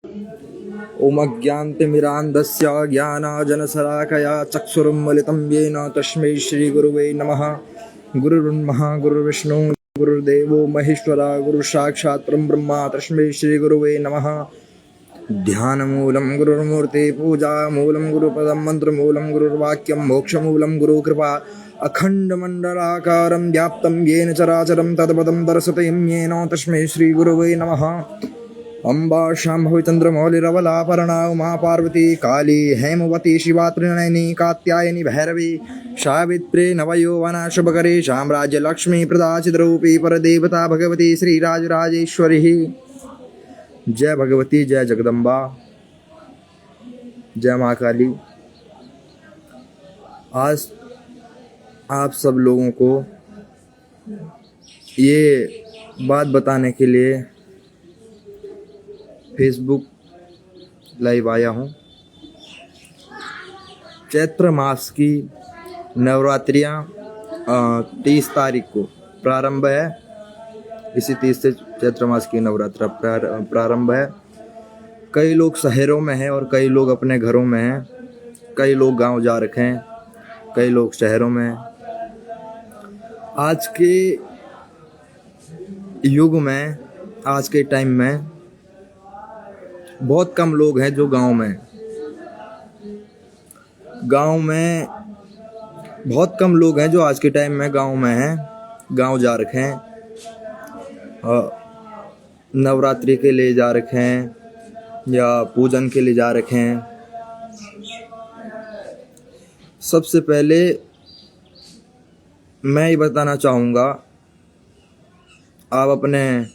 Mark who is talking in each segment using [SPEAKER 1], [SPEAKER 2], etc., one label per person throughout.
[SPEAKER 1] ॐ अज्ञानतिमिरान्धस्य ज्ञानाञ्जनशलाकया चक्षुरुन्मिलितं येन तस्मै श्रीगुरुवे नमः। गुरुर्ब्रह्मा गुरुर्विष्णु गुरुर्देवो महेश्वरः गुरुसाक्षात् परब्रह्म तस्मै श्रीगुरुवे नमः। ध्यानमूलं गुरुर्मूर्ति पूजामूलं गुरुपदं मन्त्रमूलं गुरुर्वाक्यं मोक्षमूलं गुरुकृपा अखण्डमण्डलाकारं व्याप्तं येन चराचरं तत्पदं दर्शतं येन तस्मै श्रीगुरुवे नमः। अम्बा शाम्भवी चन्द्रमौलिरवलापर्णा उमा पार्वती काली हेमवती शिवा त्रिनयनी कात्यायनी भैरवी सावित्री नवयौवना शुभकरी साम्राज्यलक्ष्मी प्रदाचितरूपी परदेवता भगवती श्रीराजराजेश्वरी। जय भगवती, जय जगदम्बा, जय माँ काली। आज आप सब लोगों को ये बात बताने के लिए फेसबुक लाइव आया हूँ। चैत्र मास की नवरात्रियाँ 30 तारीख को प्रारंभ है। इसी 30 से चैत्र मास की नवरात्रा प्रारंभ है। कई लोग शहरों में हैं और कई लोग अपने घरों में हैं। कई लोग गांव जा रखे हैं, कई लोग शहरों में हैं। आज के युग में, आज के टाइम में बहुत कम लोग हैं जो गांव में बहुत कम लोग हैं जो आज के टाइम में गांव में हैं, गांव जा रखे हैं, नवरात्रि के लिए जा रखे हैं या पूजन के लिए जा रखे हैं। सबसे पहले मैं ये बताना चाहूँगा, आप अपने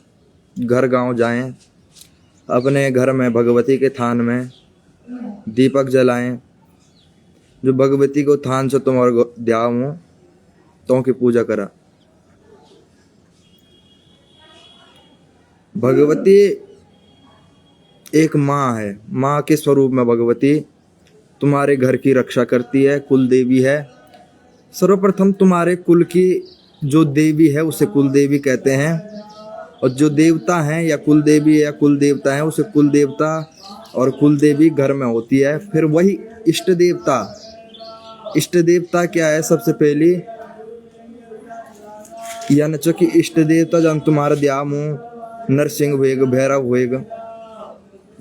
[SPEAKER 1] घर गांव जाएं, अपने घर में भगवती के थान में दीपक जलाएं। जो भगवती को थान से तुम्हारे ध्यान हो तो की पूजा करा। भगवती एक माँ है, माँ के स्वरूप में भगवती तुम्हारे घर की रक्षा करती है, कुल देवी है। सर्वप्रथम तुम्हारे कुल की जो देवी है उसे कुल देवी कहते हैं, और जो देवता हैं या कुल देवी या कुल देवता हैं उसे कुल देवता और कुल देवी घर में होती है। फिर वही इष्ट देवता, इष्ट देवता क्या है? सबसे पहली यानी कि इष्ट देवता जन तुम्हारा ध्यान हो, नरसिंह हुएगा, भैरव होएगा,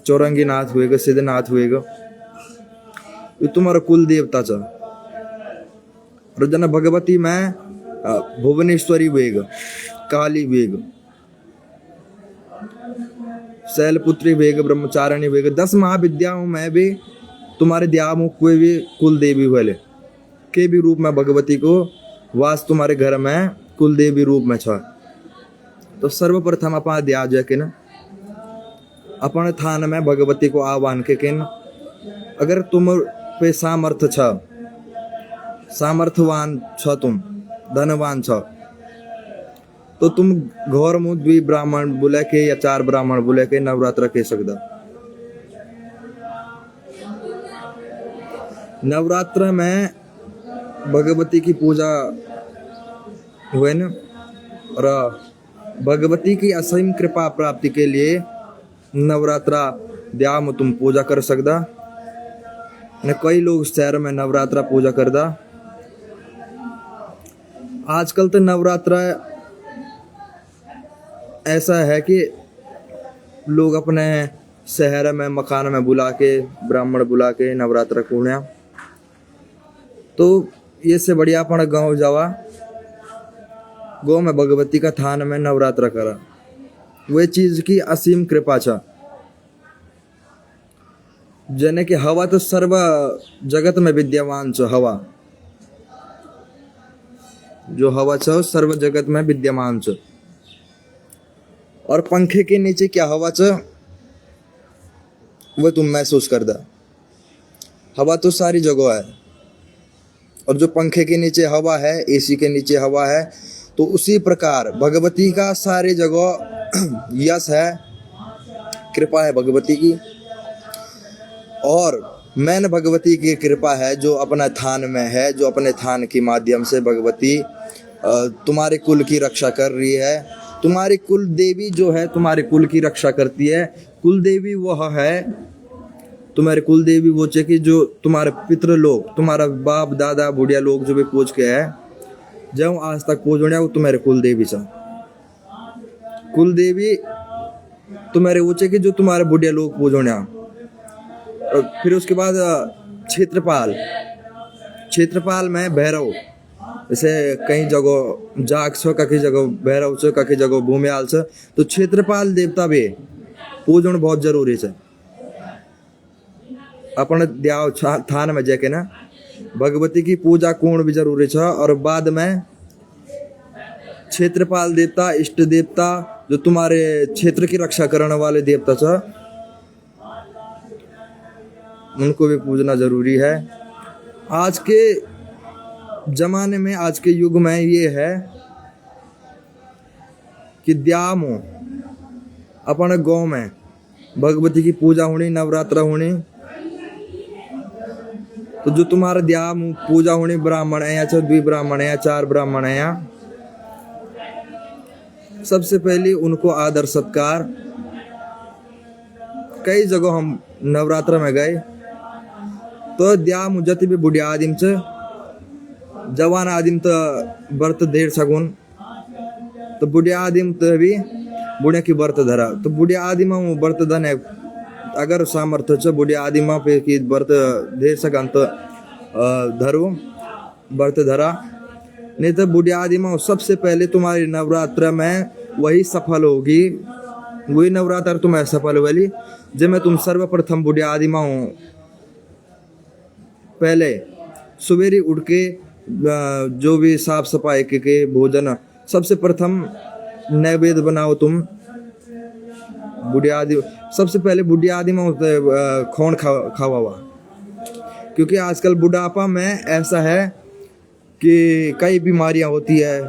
[SPEAKER 1] चौरंगी नाथ होएगा, सिद्धनाथ होएगा, ये तुम्हारा कुल देवता चा। और जन भगवती में भुवनेश्वरी होएगा, काली होएगा, शैलपुत्री वेग, ब्रह्मचारिणी वेग। 10 महाविद्याओं में भी तुम्हारे ध्यान कोई भी कुल देवी वाले के भी रूप में भगवती को वास तुम्हारे घर में कुल देवी रूप में छ। तो सर्वप्रथम अपना ध्यान जाके न अपन थान में भगवती को आह्वान के किन। अगर तुम पे सामर्थ्य छ, सामर्थ्यवान छ, तुम धनवान छ, तो तुम घर में 2 ब्राह्मण बुला के या 4 ब्राह्मण बुला के नवरात्र के सकदा। नवरात्र में भगवती की पूजा हुए न, और भगवती की असीम कृपा प्राप्ति के लिए नवरात्रा ध्यान में तुम पूजा कर सकदा। न कई लोग शहर में नवरात्रा पूजा करदा। आजकल तो नवरात्रा ऐसा है कि लोग अपने शहर में मकान में बुला के, ब्राह्मण बुला के नवरात्र पूर्णिया। तो ये से बढ़िया अपन गांव जावा, गांव में भगवती का थान में नवरात्र करा। वे चीज की असीम कृपा छ। जने कि हवा तो सर्व जगत में विद्यमान छ। हवा जो हवा छ सर्व जगत में विद्यमान छ। और पंखे के नीचे क्या हवा च वो तुम महसूस कर दा। हवा तो सारी जगह है, और जो पंखे के नीचे हवा है, एसी के नीचे हवा है, तो उसी प्रकार भगवती का सारी जगह यश है, कृपा है भगवती की। और मैन भगवती की कृपा है जो अपना थान में है, जो अपने थान के माध्यम से भगवती तुम्हारे कुल की रक्षा कर रही है, तुम्हारी कुल देवी जो है तुम्हारे कुल की रक्षा करती है। कुल देवी वह है, तुम्हारे कुल देवी वो है कि जो तुम्हारे पितृ लोग, तुम्हारा बाप दादा बुढ़िया लोग जो भी पूज के है, जब आज तक पूज रहे वो तुम्हारे कुल देवी चा। कुल देवी तुम्हारे वो है कि जो तुम्हारे बुढ़िया लोग पूज रहे। और फिर उसके बाद क्षेत्रपाल, क्षेत्रपाल में भैरव, जैसे कई जगह जाग छो, कई जगह भैरव छो, कई जगह भूमियाल छो, तो क्षेत्रपाल देवता भी पूजन बहुत जरूरी है। अपन द्याव थान में जाके ना भगवती की पूजा कोण भी जरूरी है। और बाद में क्षेत्रपाल देवता, इष्ट देवता, जो तुम्हारे क्षेत्र की रक्षा करने वाले देवता छ, उनको भी पूजना जरूरी है। आज के जमाने में, आज के युग में ये है कि द्यामो अपन गांव में भगवती की पूजा होनी, नवरात्र होनी, तो जो तुम्हारा द्याम पूजा होनी, ब्राह्मण है या द्वि ब्राह्मण है या 4 ब्राह्मण है, या सबसे पहले उनको आदर सत्कार। कई जगह हम नवरात्र में गए तो द्याम जति भी बुढ़िया आदिम च, जवान आदिम तो व्रत देर सगुन, तो बुढ़िया आदिम तो भी बुढ़िया की व्रत धरा। तो बुढ़िया आदिम व्रत धन है, अगर सामर्थ्य छ बुढ़िया आदिमा पे की व्रत देर सकन तो धरो, व्रत धरा। नहीं तो बुढ़िया आदिमा सबसे पहले तुम्हारी नवरात्र में वही सफल होगी, वही नवरात्र तुम्हारी सफल होगी जिसमें तुम सर्वप्रथम बुढ़िया आदिमा पहले सवेरे उठ के जो भी साफ सफाई के भोजन, सबसे प्रथम नैवेद्य बनाओ तुम बुढ़िया आदि, सबसे पहले बुढ़िया आदि में खोन खावा हुआ। क्योंकि आजकल बुढ़ापा में ऐसा है कि कई बीमारियां होती है,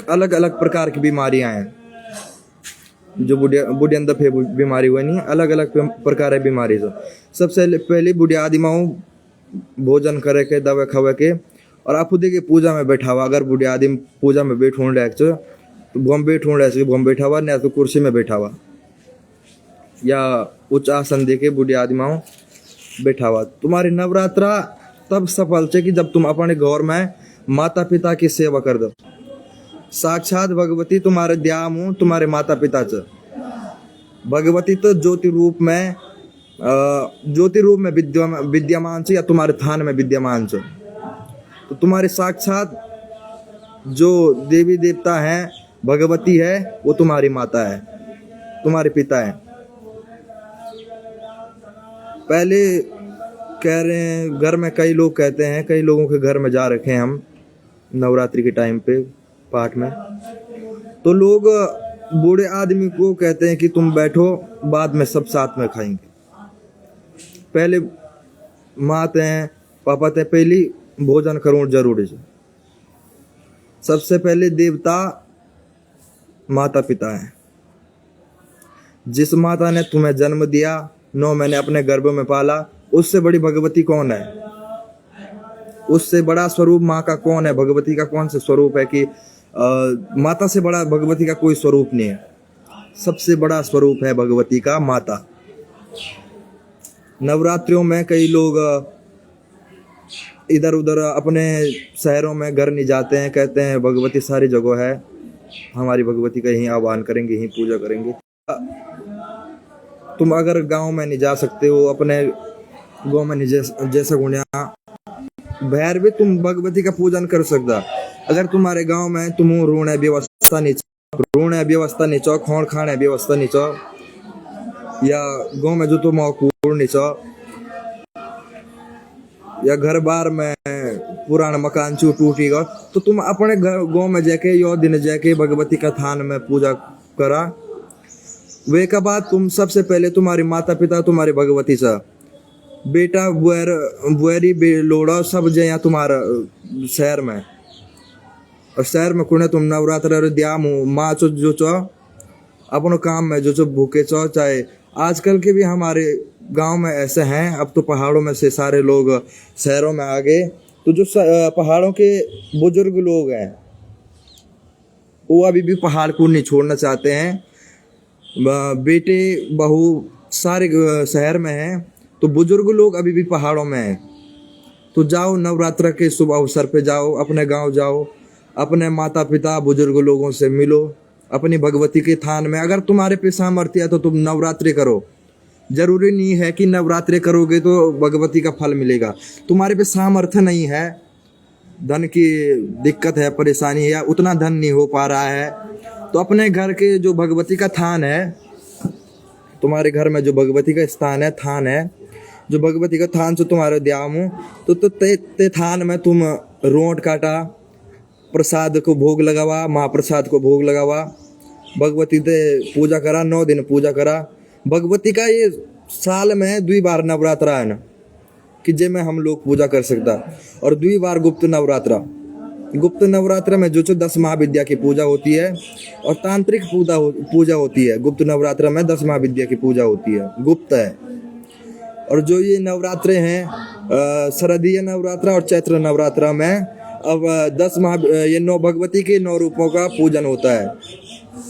[SPEAKER 1] अलग अलग प्रकार की बीमारियां हैं, जो बुढ़े अंदर फे बीमारी हुई नहीं, अलग अलग प्रकार है बीमारी। से सबसे पहले बुढ़िया आदि में भोजन करे के, दवा खावे के, और आप खुद के पूजा में बैठा हुआ। अगर बुढ़िया आदि पूजा में बैठो तो भूम बैठो भूम बैठा हुआ, नहीं तो कुर्सी में बैठा हुआ या उच्च आसन दे के बुढ़िया आदि में बैठा हुआ। तुम्हारी नवरात्रा तब सफल है कि जब तुम अपने घर में माता पिता की सेवा कर दो। साक्षात भगवती तुम्हारे द्याम हो, तुम्हारे माता पिता च। भगवती तो ज्योति रूप में विद्यमान छ, या तुम्हारे थान में विद्यमान छ। तो तुम्हारे साक्षात जो देवी देवता हैं, भगवती है, वो तुम्हारी माता है, तुम्हारे पिता है। पहले कह रहे हैं, घर में कई लोग कहते हैं, कई लोगों के घर में जा रखे हैं हम नवरात्रि के टाइम पे पाठ में, तो लोग बूढ़े आदमी को कहते हैं कि तुम बैठो, बाद में सब साथ में खाएंगे। पहले माते हैं, पापा ते पहली भोजन करो जरूरी है। सबसे पहले देवता माता पिता है। जिस माता ने तुम्हें जन्म दिया, 9 महीने अपने गर्भ में पाला, उससे बड़ी भगवती कौन है? उससे बड़ा स्वरूप माँ का कौन है? भगवती का कौन सा स्वरूप है कि माता से बड़ा भगवती का कोई स्वरूप नहीं है। सबसे बड़ा स्वरूप है भगवती का माता। नवरात्रियों में कई लोग इधर उधर अपने शहरों में घर नहीं जाते हैं, कहते हैं भगवती सारी जगह है, हमारी भगवती का यहीं आह्वान करेंगे, यहीं पूजा करेंगे। तुम अगर गांव में नहीं जा सकते हो, अपने गांव में नहीं जैसा गुणिया बाहर भी तुम भगवती का पूजन कर सकता। अगर तुम्हारे गांव में तुम ऋण व्यवस्था नहीं चो, खोण खाने व्यवस्था नहीं चो, या गांव में जो तुम कूड़ नहीं चो, या घर बार में पुराना मकान टूटी गो, तो तुम अपने गांव में जाके यो दिन जाके भगवती का थान में पूजा करा। वे का बाद तुम सबसे पहले तुम्हारी माता पिता, तुम्हारी भगवती सा बेटा बुआरी लोड़ा सब जया तुम्हारा शहर में, और शहर में कुने तुम नवरात्र द्याम माँ चो जो चो अपनो काम में जो भूखे चो। चाहे आजकल के भी हमारे गांव में ऐसे हैं, अब तो पहाड़ों में से सारे लोग शहरों में आ गए, तो जो पहाड़ों के बुजुर्ग लोग हैं वो अभी भी पहाड़ को नहीं छोड़ना चाहते हैं। बेटे बहू सारे शहर में हैं, तो बुजुर्ग लोग अभी भी पहाड़ों में हैं। तो जाओ, नवरात्र के शुभ अवसर पे जाओ, अपने गांव जाओ, अपने माता पिता बुजुर्ग लोगों से मिलो, अपनी भगवती के थान में। अगर तुम्हारे पे सामर्थ्य है तो तुम नवरात्रि करो। जरूरी नहीं है कि नवरात्रि करोगे तो भगवती का फल मिलेगा। तुम्हारे पे सामर्थ्य नहीं है, धन की दिक्कत है, परेशानी है, या उतना धन नहीं हो पा रहा है, तो अपने घर के जो भगवती का थान है, तुम्हारे घर में जो भगवती का स्थान है, थान है, जो भगवती का थान से तुम्हारे ध्यान हो, तो ते थान में तुम रोट काटा, प्रसाद को भोग लगावा, महाप्रसाद को भोग लगावा, भगवती ते पूजा करा, 9 दिन पूजा करा। भगवती का ये साल में 2 बार नवरात्रा है ना, कि जे में हम लोग पूजा कर सकता, और 2 बार गुप्त नवरात्रा। गुप्त नवरात्रा में जो 10 महाविद्या की पूजा होती है, और तांत्रिक पूजा होती है। गुप्त नवरात्रा में 10 महाविद्या की पूजा होती है, गुप्त है। और जो ये नवरात्रे हैं, शरदीय नवरात्रा और चैत्र नवरात्रा में, अब 10 ये 9 भगवती के 9 रूपों का पूजन होता है।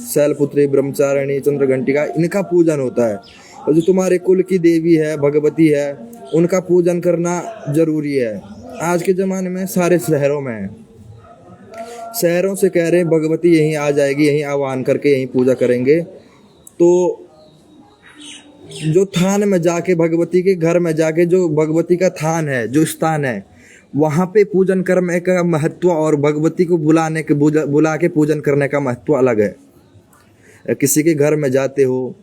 [SPEAKER 1] शैलपुत्री, ब्रह्मचारिणी, चंद्रघंटिका, इनका पूजन होता है। और जो तुम्हारे कुल की देवी है, भगवती है, उनका पूजन करना जरूरी है। आज के ज़माने में सारे शहरों में है, शहरों से कह रहे हैं भगवती यहीं आ जाएगी, यहीं आह्वान करके यहीं पूजा करेंगे। तो जो थान में जाके, भगवती के घर में जाके, जो भगवती का थान है, जो स्थान है, वहाँ पे पूजन करने का महत्व और भगवती को बुला के पूजन करने का महत्व अलग है। किसी के घर में जाते हो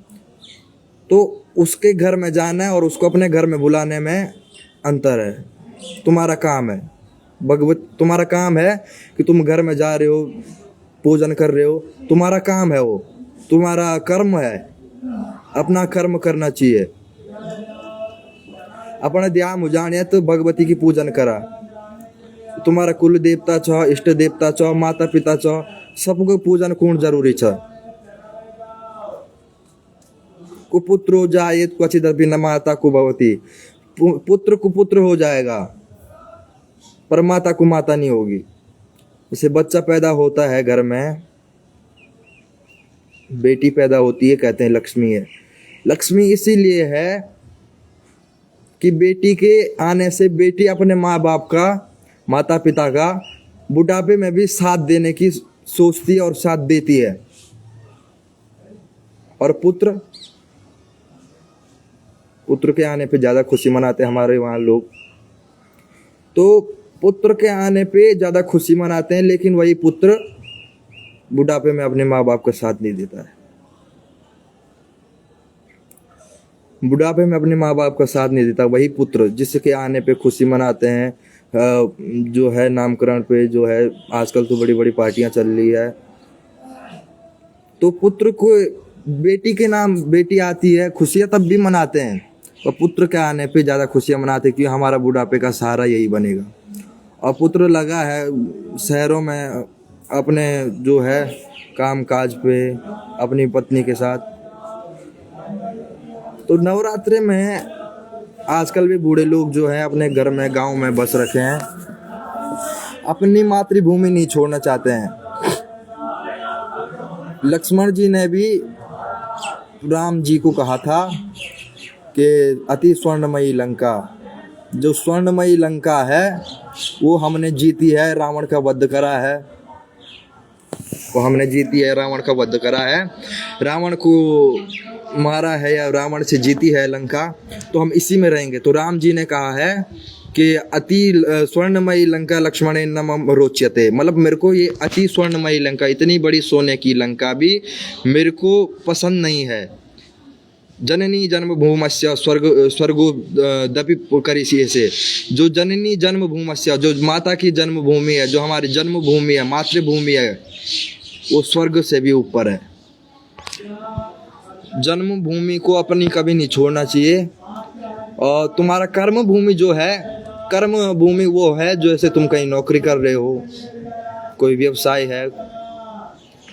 [SPEAKER 1] तो उसके घर में जाना है और उसको अपने घर में बुलाने में अंतर है। तुम्हारा काम है, तुम्हारा काम है कि तुम घर में जा रहे हो, पूजन कर रहे हो, तुम्हारा काम है, वो तुम्हारा कर्म है। अपना कर्म करना चाहिए। अपने ध्यान हो जाने तो भगवती की पूजन करा। तुम्हारा कुल देवता छ, इष्ट देवता छ, माता पिता छ, सबको पूजन कौन जरूरी छ। कुपुत्रो जायेत क्वचिदपि न माता कुभवती। पुत्र कुपुत्र हो जाएगा, पर माता को माता नहीं होगी। जैसे बच्चा पैदा होता है घर में, बेटी पैदा होती है, कहते हैं लक्ष्मी है। लक्ष्मी इसीलिए है कि बेटी के आने से बेटी अपने माँ बाप का, माता पिता का बुढ़ापे में भी साथ देने की सोचती है और साथ देती है। और पुत्र के आने पे ज़्यादा खुशी मनाते हैं हमारे वहाँ लोग। तो पुत्र के आने पे ज़्यादा खुशी मनाते हैं, लेकिन वही पुत्र बुढ़ापे में अपने माँ बाप का साथ नहीं देता है। बुढ़ापे में अपने माँ बाप का साथ नहीं देता वही पुत्र, जिसके आने पे खुशी मनाते हैं। जो है नामकरण पे, जो है आजकल तो बड़ी बड़ी पार्टियां चल रही है। तो पुत्र को, बेटी के नाम बेटी आती है, खुशियां तब भी मनाते हैं, और पुत्र के आने पे ज़्यादा खुशियां मनाते हैं कि हमारा बुढ़ापे का सहारा यही बनेगा। और पुत्र लगा है शहरों में अपने जो है काम काज पे अपनी पत्नी के साथ। तो नवरात्रि में आजकल भी बूढ़े लोग जो हैं अपने घर में, गांव में बस रखे हैं, अपनी मातृभूमि नहीं छोड़ना चाहते हैं। लक्ष्मण जी ने भी राम जी को कहा था कि अति स्वर्णमयी लंका, जो स्वर्णमयी लंका है वो हमने जीती है, रावण का वध करा है, वो हमने जीती है, रावण का वध करा है, रावण को मारा है या रावण से जीती है लंका, तो हम इसी में रहेंगे। तो राम जी ने कहा है कि अति स्वर्णमयी लंका लक्ष्मण नमः रोच्यते, मतलब मेरे को ये अति स्वर्णमयी लंका, इतनी बड़ी सोने की लंका भी मेरे को पसंद नहीं है। जननी जन्मभूमस्य स्वर्गो दपि करिष्ये से, जो जननी जन्मभूमस्य, जो माता की जन्मभूमि है, जो हमारी जन्मभूमि है, मातृभूमि है, वो स्वर्ग से भी ऊपर है। जन्मभूमि को अपनी कभी नहीं छोड़ना चाहिए। और तुम्हारा कर्म भूमि जो है, कर्म भूमि वो है जैसे तुम कहीं नौकरी कर रहे हो, कोई व्यवसाय है,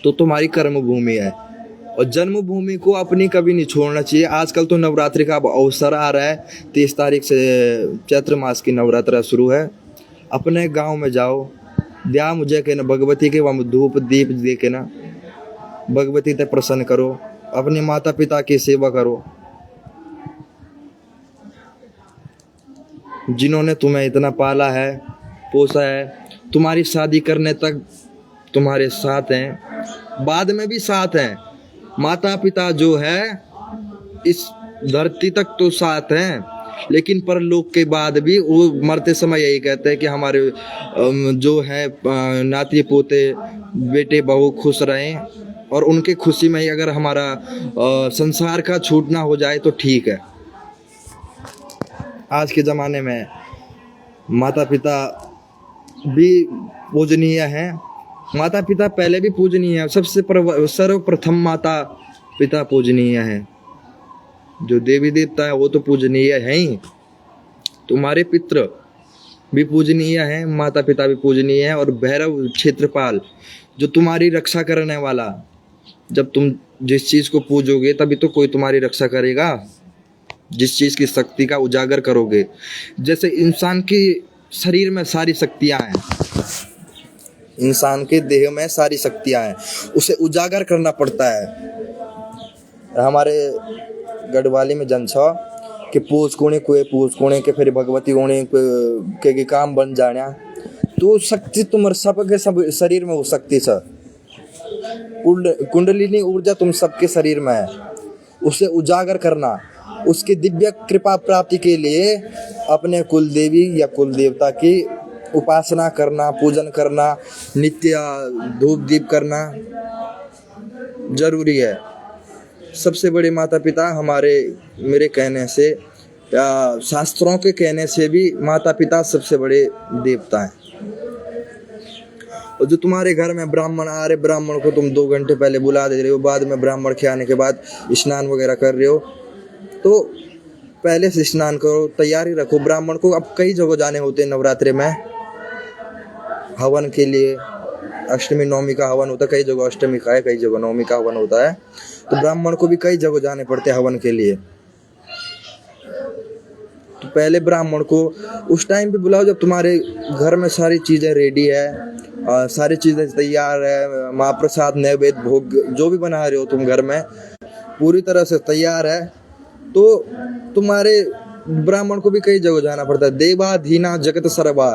[SPEAKER 1] तो तुम्हारी कर्म भूमि है। और जन्मभूमि को अपनी कभी नहीं छोड़ना चाहिए। आजकल तो नवरात्रि का अवसर आ रहा है, 30 तारीख से चैत्र मास की नवरात्रा शुरू है। अपने गांव में जाओ, द्या मुझे के ना भगवती के वह धूप दीप दे के ना भगवती ते प्रसन्न करो, अपने माता पिता की सेवा करो, जिन्होंने तुम्हें इतना पाला है, पोसा है, तुम्हारी शादी करने तक तुम्हारे साथ हैं, बाद में भी साथ हैं। माता पिता जो है इस धरती तक तो साथ हैं, लेकिन परलोक के बाद भी वो मरते समय यही कहते हैं कि हमारे जो है नाती पोते बेटे बहू खुश रहें, और उनके खुशी में ही अगर हमारा संसार का छूटना हो जाए तो ठीक है। आज के ज़माने में माता पिता भी पूजनीय हैं, माता पिता पहले भी पूजनीय है, सर्वप्रथम माता पिता पूजनीय है। जो देवी देवता है वो तो पूजनीय है ही, तुम्हारे पितृ भी पूजनीय हैं, माता पिता भी पूजनीय है, और भैरव क्षेत्रपाल जो तुम्हारी रक्षा करने वाला, जब तुम जिस चीज़ को पूजोगे तभी तो कोई तुम्हारी रक्षा करेगा, जिस चीज़ की शक्ति का उजागर करोगे। जैसे इंसान की शरीर में सारी शक्तियाँ हैं, इंसान के देह में सारी शक्तियाँ हैं, उसे उजागर करना पड़ता है। हमारे गढ़वाली में जन छ कि पूछ कोणे के फिर भगवती कोणे के काम बन जाना, तो शक्ति तुम्हारे सबके सब शरीर में हो सकती है। कुंडलिनी ऊर्जा तुम सबके शरीर में है, उसे उजागर करना, उसकी दिव्य कृपा प्राप्ति के लिए अपने कुल देवी या कुल देवता की उपासना करना, पूजन करना, नित्य धूप दीप करना जरूरी है। सबसे बड़े माता पिता हमारे, मेरे कहने से या शास्त्रों के कहने से भी माता पिता सबसे बड़े देवता हैं। और जो तुम्हारे घर में ब्राह्मण आ रहे, ब्राह्मण को तुम 2 घंटे पहले बुला दे रहे हो, बाद में ब्राह्मण के आने के बाद स्नान वगैरह कर रहे हो, तो पहले से स्नान करो, तैयारी रखो। ब्राह्मण को अब कई जगह जाने होते हैं नवरात्रि में हवन के लिए, अष्टमी नवमी का हवन होता है, कई जगह अष्टमी का है, कई जगह नवमी का हवन होता है, तो ब्राह्मण को भी कई जगह जाने पड़ते हैं हवन के लिए। तो पहले ब्राह्मण को उस टाइम पे बुलाओ जब तुम्हारे घर में सारी चीज़ें रेडी है, सारी चीज़ें तैयार है, महाप्रसाद नैवेद्य भोग जो भी बना रहे हो तुम घर में पूरी तरह से तैयार है, तो तुम्हारे ब्राह्मण को भी कई जगह जाना पड़ता है। देवाधीना जगत सर्वा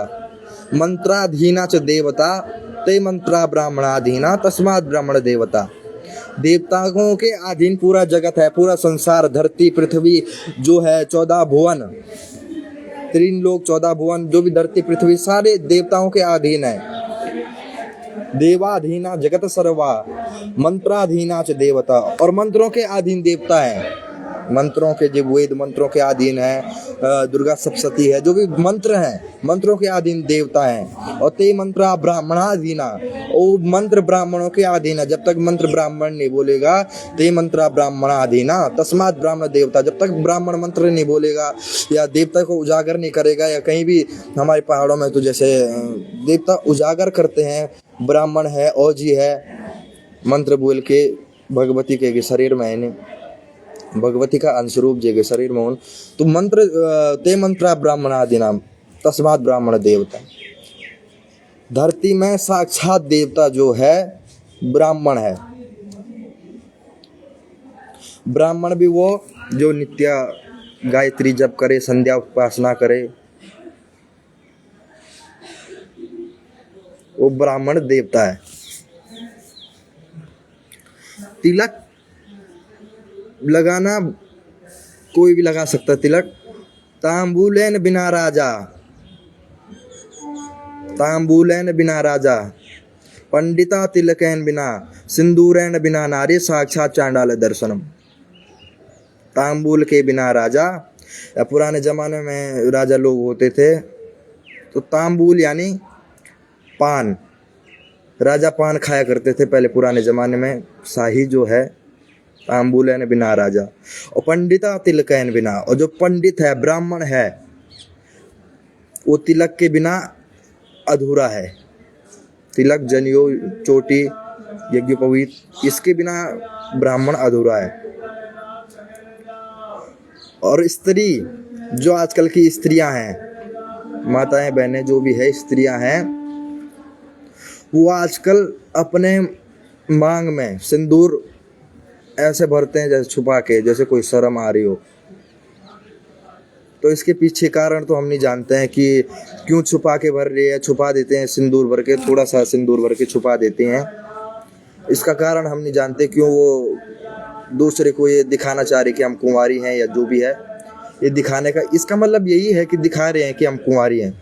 [SPEAKER 1] मंत्राधीना च देवता ते मंत्रा ब्राह्मणाधीना तस्मात् ब्राह्मण देवता। देवताओं के अधीन पूरा जगत है, पूरा संसार, धरती पृथ्वी जो है, 14 भुवन, 3 लोक 14 भुवन, जो भी धरती पृथ्वी सारे देवताओं के अधीन है। देवाधीना जगत सर्वा मंत्राधीना च देवता, और मंत्रों के अधीन देवता है। मंत्रों के जो वेद मंत्रों के अधीन है, दुर्गा सप्तशती है, जो भी मंत्र हैं मंत्रों के अधीन देवता हैं। और ते मंत्रा ब्राह्मणाधीना, वो मंत्र ब्राह्मणों के अधीन है। जब तक मंत्र ब्राह्मण नहीं बोलेगा ते मंत्रा ब्राह्मणाधीना तस्मात् ब्राह्मण देवता, जब तक ब्राह्मण मंत्र नहीं बोलेगा या देवता को उजागर नहीं करेगा, या कहीं भी हमारे पहाड़ों में तो जैसे देवता उजागर करते हैं, ब्राह्मण है, औजी है, मंत्र बोल के भगवती के शरीर में है, भगवती का अंशरूप जे शरीर में हो, तो मंत्र ते मंत्रा ब्राह्मणादीना तस्मात् ब्राह्मण देवता। धरती में साक्षात देवता जो है ब्राह्मण है। ब्राह्मण भी वो जो नित्य गायत्री जप करे, संध्या उपासना करे, वो ब्राह्मण देवता है। तिलक लगाना कोई भी लगा सकता तिलक। तांबूलेन बिना राजा, तांबूलेन बिना राजा, पंडिता तिलकैन बिना, सिंदूरैन बिना नारी, साक्षात चांडाल दर्शनम। तांबूल के बिना राजा, या पुराने जमाने में राजा लोग होते थे तो तांबूल यानी पान, राजा पान खाया करते थे पहले पुराने जमाने में, शाही जो है तांबूलैन बिना राजा। और पंडिता तिलकैन बिना, और जो पंडित है ब्राह्मण है वो तिलक के बिना अधूरा है। तिलक, जनेऊ, चोटी, यज्ञोपवीत, इसके बिना ब्राह्मण अधूरा है। और स्त्री, जो आजकल की स्त्रियां हैं, माताएं बहनें जो भी है स्त्रियां हैं, वो आजकल अपने मांग में सिंदूर ऐसे भरते हैं जैसे छुपा के, जैसे कोई शर्म आ रही हो। तो इसके पीछे कारण तो हम नहीं जानते हैं कि क्यों छुपा के भर रही है। छुपा देते हैं सिंदूर भर के, थोड़ा सा सिंदूर भर के छुपा देते हैं। इसका कारण हम नहीं जानते, क्यों वो दूसरे को ये दिखाना चाह रही कि हम कुंवारी हैं या जो भी है। ये दिखाने का इसका मतलब यही है कि दिखा रहे हैं कि हम कुंवारी हैं।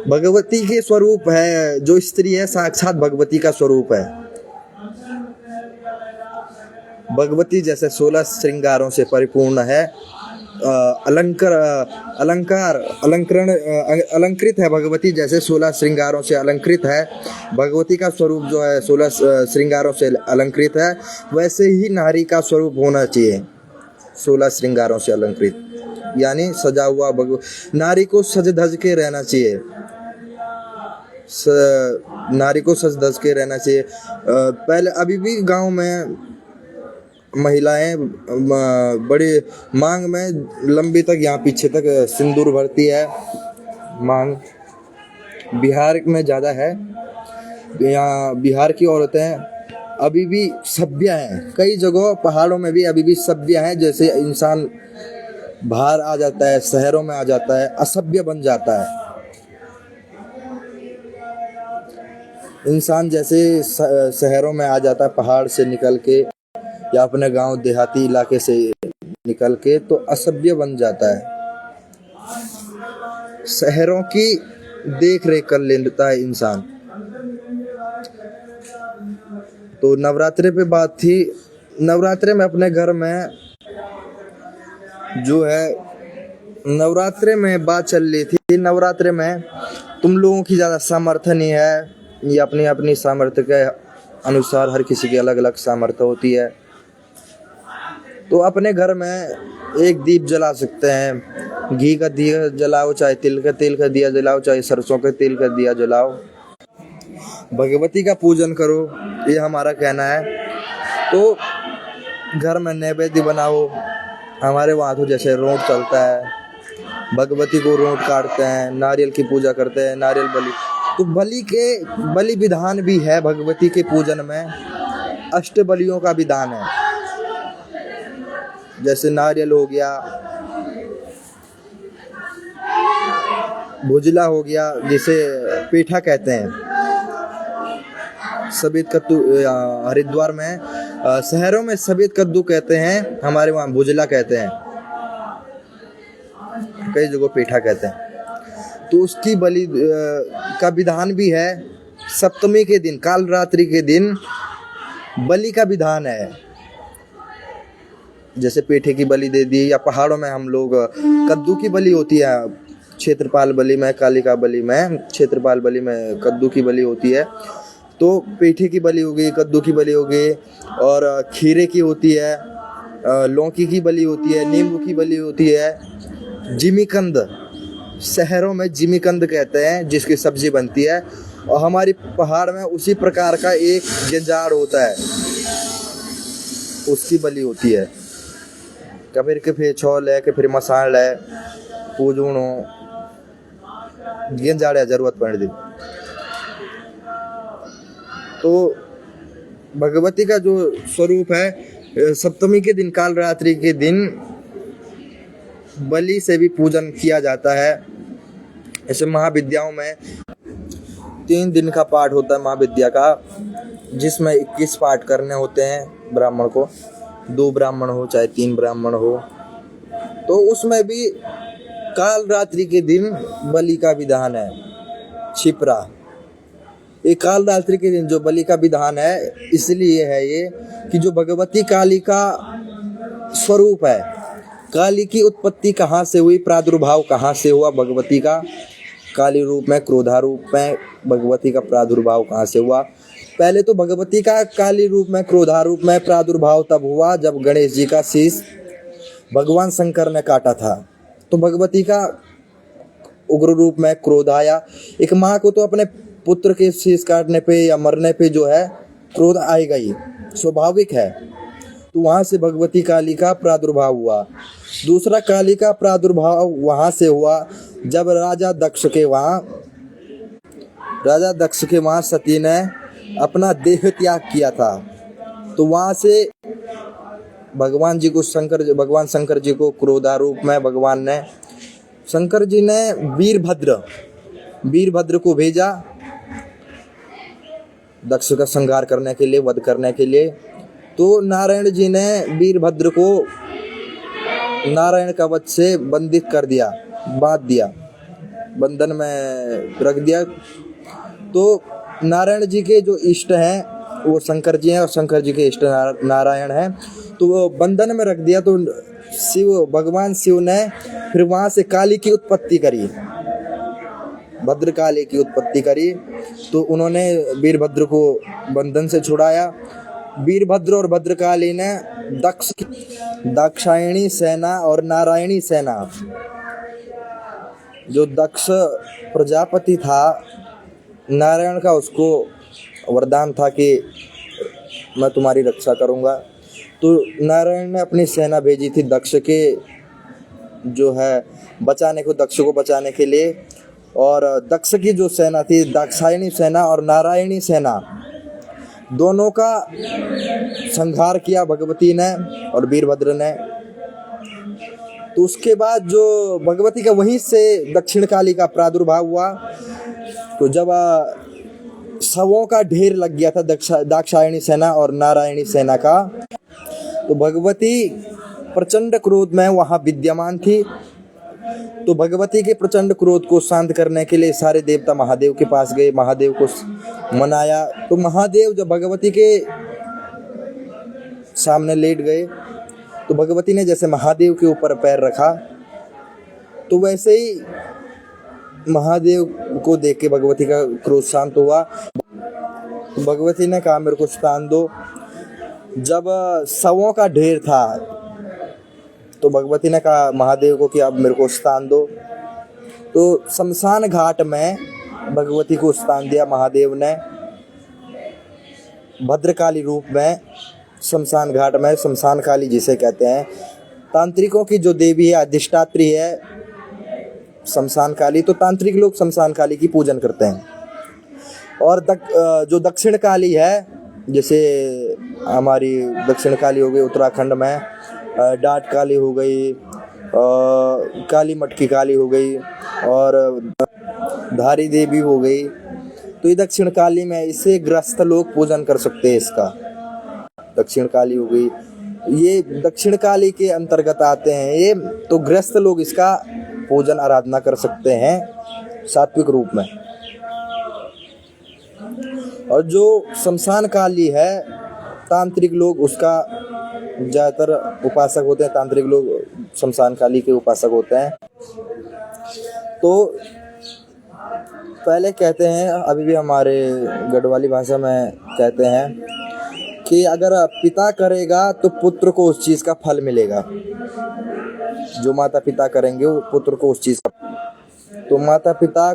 [SPEAKER 1] भगवती के स्वरूप है, जो स्त्री है साक्षात भगवती का स्वरूप है। भगवती जैसे 16 श्रृंगारों से परिपूर्ण है। अलंकृत है भगवती, जैसे 16 श्रृंगारों से अलंकृत है। भगवती का स्वरूप जो है 16 श्रृंगारों से अलंकृत है, वैसे ही नारी का स्वरूप होना चाहिए 16 श्रृंगारों से अलंकृत, यानी सजा हुआ। नारी को सज धज के रहना चाहिए, नारी को सज धज के रहना चाहिए। पहले अभी भी गांव में महिलाएं बड़ी मांग में लंबी तक यहाँ पीछे तक सिंदूर भरती है। मांग बिहार में ज़्यादा है। यहाँ बिहार की औरतें अभी भी सभ्य हैं। कई जगहों पहाड़ों में भी अभी भी सभ्य हैं। जैसे इंसान बाहर आ जाता है, शहरों में आ जाता है, असभ्य बन जाता है। इंसान जैसे शहरों में आ जाता है पहाड़ से निकल के या अपने गांव देहाती इलाके से निकल के, तो असभ्य बन जाता है। शहरों की देख रेख कर लेता है इंसान। तो नवरात्रे पे बात थी। नवरात्रे में अपने घर में जो है, नवरात्रे में बात चल रही थी। नवरात्रे में तुम लोगों की ज़्यादा सामर्थ्य नहीं है, ये अपनी अपनी सामर्थ्य के अनुसार, हर किसी की अलग अलग सामर्थ्य होती है। तो अपने घर में एक दीप जला सकते हैं। घी का दिया जलाओ, चाहे तिल का दिया जलाओ, चाहे सरसों के तेल का दिया जलाओ। भगवती का पूजन करो, ये हमारा कहना है। तो घर में नैवेद्य बनाओ। हमारे वहाँ तो जैसे रोट चलता है, भगवती को रोट काटते हैं, नारियल की पूजा करते हैं, नारियल बलि। तो बलि विधान भी है भगवती के पूजन में। अष्ट बलियों का विधान है। जैसे नारियल हो गया, भुजला हो गया, जिसे पेठा कहते हैं। सफेद कद्दू हरिद्वार में, शहरों में सफेद कद्दू कहते हैं, हमारे वहाँ भुजला कहते हैं, कई जगह पेठा कहते हैं। तो उसकी बलि का विधान भी है। सप्तमी के दिन, काल रात्रि के दिन बलि का विधान है। जैसे पेठे की बलि दे दी, या पहाड़ों में हम लोग कद्दू की बलि होती है। क्षेत्रपाल बलि में, कालिका बलि में, क्षेत्रपाल बलि में कद्दू की बलि होती है। तो पेठे की बलि हो गई, कद्दू की बलि हो गई, और खीरे की होती है, लौकी की बलि होती है, नींबू की बलि होती है। जिमीकंद, शहरों में जिमीकंद कहते हैं, जिसकी सब्जी बनती है। और हमारी पहाड़ में उसी प्रकार का एक गेंजाड़ होता है, उसकी बलि होती है। फिर के फिर छोल है, कि फिर मसाल है, पूजूनो गेंजाड़े जरूरत पड़ दी। तो भगवती का जो स्वरूप है, सप्तमी के दिन, काल रात्रि के दिन बलि से भी पूजन किया जाता है। ऐसे महाविद्याओं में 3 दिन का पाठ होता है महाविद्या का, जिसमें 21 पाठ करने होते हैं ब्राह्मण को। 2 ब्राह्मण हो चाहे 3 ब्राह्मण हो। तो उसमें भी काल रात्रि के दिन बलि का विधान है। क्षिप्रा, ये काल रात्रि के दिन जो बलि का विधान है, इसलिए है ये कि जो भगवती काली का स्वरूप है, काली की उत्पत्ति कहाँ से हुई, प्रादुर्भाव कहाँ से हुआ भगवती का, काली रूप में, क्रोधा रूप में भगवती का प्रादुर्भाव कहाँ से हुआ। पहले तो भगवती का काली रूप में, क्रोधा रूप में प्रादुर्भाव तब हुआ जब गणेश जी का शीश भगवान शंकर ने काटा था। तो भगवती का उग्र रूप में क्रोध आया। एक माँ को तो अपने पुत्र के शीश काटने पे या मरने पे जो है क्रोध आएगा ही, स्वाभाविक है। तो वहाँ से भगवती काली का प्रादुर्भाव हुआ। दूसरा, काली का प्रादुर्भाव वहाँ से हुआ जब राजा दक्ष के वहाँ राजा दक्ष के वहाँ सती ने अपना देह त्याग किया था। तो वहाँ से भगवान शंकर जी को क्रोधारूप में भगवान ने, शंकर जी ने वीरभद्र को भेजा दक्ष का संहार करने के लिए, वध करने के लिए। तो नारायण जी ने वीरभद्र को नारायण कवच से बंदित कर दिया, बांध दिया, बंधन में रख दिया। तो नारायण जी के जो इष्ट हैं वो शंकर जी हैं और शंकर जी के इष्ट नारायण हैं। तो वो बंधन में रख दिया। तो भगवान शिव ने फिर वहाँ से काली की उत्पत्ति करी, भद्रकाली की उत्पत्ति करी। तो उन्होंने वीरभद्र को बंधन से छुड़ाया। वीरभद्र और भद्रकाली ने दाक्षायणी सेना और नारायणी सेना, जो दक्ष प्रजापति था नारायण का, उसको वरदान था कि मैं तुम्हारी रक्षा करूंगा। तो नारायण ने अपनी सेना भेजी थी दक्ष के जो है दक्ष को बचाने के लिए। और दक्ष की जो सेना थी, दाक्षायणी सेना और नारायणी सेना, दोनों का संहार किया भगवती ने और वीरभद्र ने। तो उसके बाद जो भगवती का वहीं से दक्षिण काली का प्रादुर्भाव हुआ। तो जब शवों का ढेर लग गया था दाक्षायणी सेना और नारायणी सेना का, तो भगवती प्रचंड क्रोध में वहाँ विद्यमान थी। तो भगवती के प्रचंड क्रोध को शांत करने के लिए सारे देवता महादेव के पास गए, महादेव को मनाया। तो महादेव जब भगवती के सामने लेट गए, तो भगवती ने जैसे महादेव के ऊपर पैर रखा, तो वैसे ही महादेव को देख के भगवती का क्रोध शांत हुआ। तो भगवती ने कहा मेरे को स्थान दो। जब शवों का ढेर था, तो भगवती ने कहा महादेव को कि अब मेरे को स्थान दो। तो शमशान घाट में भगवती को स्थान दिया महादेव ने, भद्रकाली रूप में शमशान घाट में, शमशान काली जिसे कहते हैं। तांत्रिकों की जो देवी है, अधिष्ठात्री है शमशान काली। तो तांत्रिक लोग शमशान काली की पूजन करते हैं। और जो दक्षिण काली है, जैसे हमारी दक्षिण काली हो गई उत्तराखंड में, डाट काली हो गई, काली मटकी काली हो गई और धारी देवी हो गई। तो ये दक्षिण काली में इसे ग्रस्त लोग पूजन कर सकते हैं। इसका दक्षिण काली हो गई, ये दक्षिण काली के अंतर्गत आते हैं ये। तो ग्रस्त लोग इसका पूजन आराधना कर सकते हैं सात्विक रूप में। और जो शमशान काली है, तांत्रिक लोग उसका ज़्यादातर उपासक होते हैं। तांत्रिक लोग शमशान काली के उपासक होते हैं। तो पहले कहते हैं, अभी भी हमारे गढ़वाली भाषा में कहते हैं कि अगर पिता करेगा तो पुत्र को उस चीज़ का फल मिलेगा। जो माता पिता करेंगे वो पुत्र को उस चीज़ का। तो माता पिता